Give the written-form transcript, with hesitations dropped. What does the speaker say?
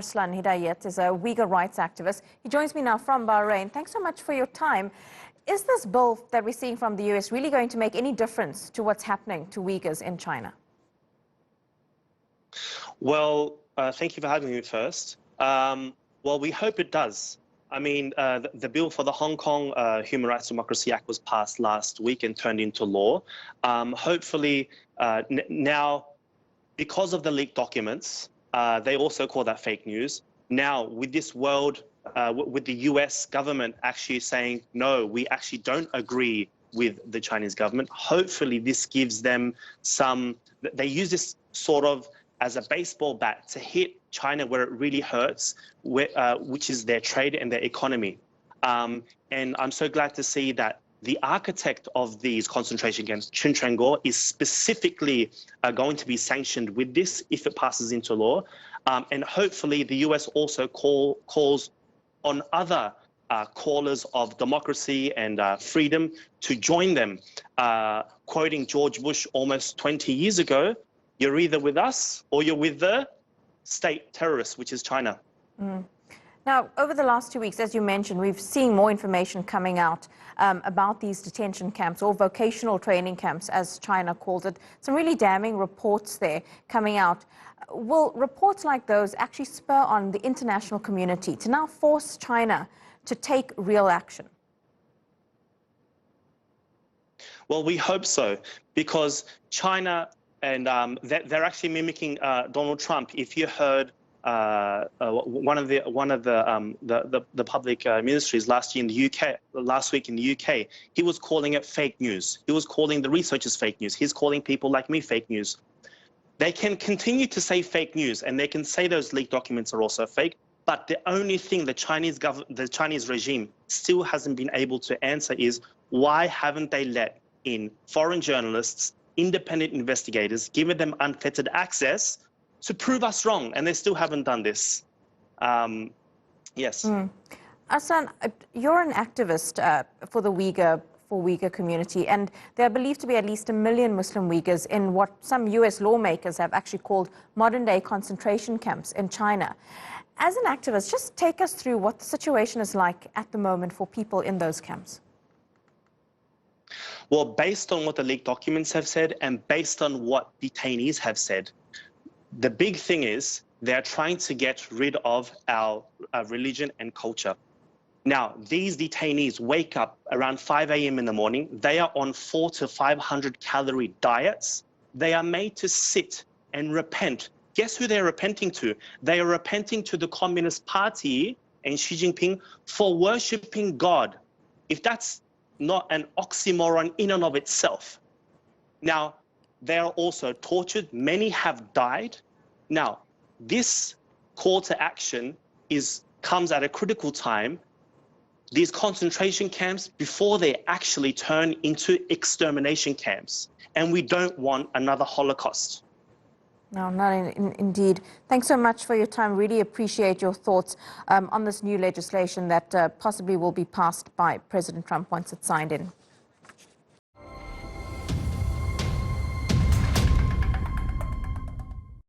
Arslan Hidayat is a Uyghur rights activist. He joins me now from Bahrain. Thanks so much for your time. Is this bill that we're seeing from the US really going to make any difference to what's happening to Uyghurs in China? Well, thank you for having me first. Well, we hope it does. I mean, the bill for the Hong Kong Human Rights Democracy Act was passed last week and turned into law. Hopefully, now, because of the leaked documents, they also call that fake news. Now, with this world, with the US government actually saying, no, we actually don't agree with the Chinese government, hopefully this gives them some, they use this sort of as a baseball bat to hit China where it really hurts, which is their trade and their economy. And I'm so glad to see that the architect of these concentration camps, Chun Cheng-go, is specifically going to be sanctioned with this if it passes into law. And hopefully the US also calls on other callers of democracy and freedom to join them, quoting George Bush almost 20 years ago, you're either with us or you're with the state terrorists, which is China. Now, over the last 2 weeks, as you mentioned, we've seen more information coming out about these detention camps or vocational training camps, as China calls it. Some really damning reports there coming out. Will reports like those actually spur on the international community to now force China to take real action? Well, we hope so, because China and they're actually mimicking Donald Trump. If you heard one of the public ministries last week in the UK, he was calling it fake news. He was calling the researchers fake news. He's calling people like me fake news. They can continue to say fake news, and they can say those leaked documents are also fake. But the only thing the Chinese regime still hasn't been able to answer is, why haven't they let in foreign journalists, independent investigators, given them unfettered access to prove us wrong? And they still haven't done this. Yes. Arslan, you're an activist for the Uyghur community, and there are believed to be at least 1 million Muslim Uyghurs in what some US lawmakers have actually called modern-day concentration camps in China. As an activist, just take us through what the situation is like at the moment for people in those camps. Well, based on what the leaked documents have said and based on what detainees have said, the big thing is they're trying to get rid of our religion and culture. Now, these detainees wake up around 5 a.m. in the morning. They are on 400 to 500 calorie diets. They are made to sit and repent. Guess who they're repenting to? They are repenting to the Communist Party and Xi Jinping for worshipping God. If that's not an oxymoron in and of itself. Now, they are also tortured. Many have died. Now, this call to action comes at a critical time. These concentration camps, before they actually turn into extermination camps. And we don't want another Holocaust. No, not indeed. Thanks so much for your time. Really appreciate your thoughts on this new legislation that possibly will be passed by President Trump once it's signed in.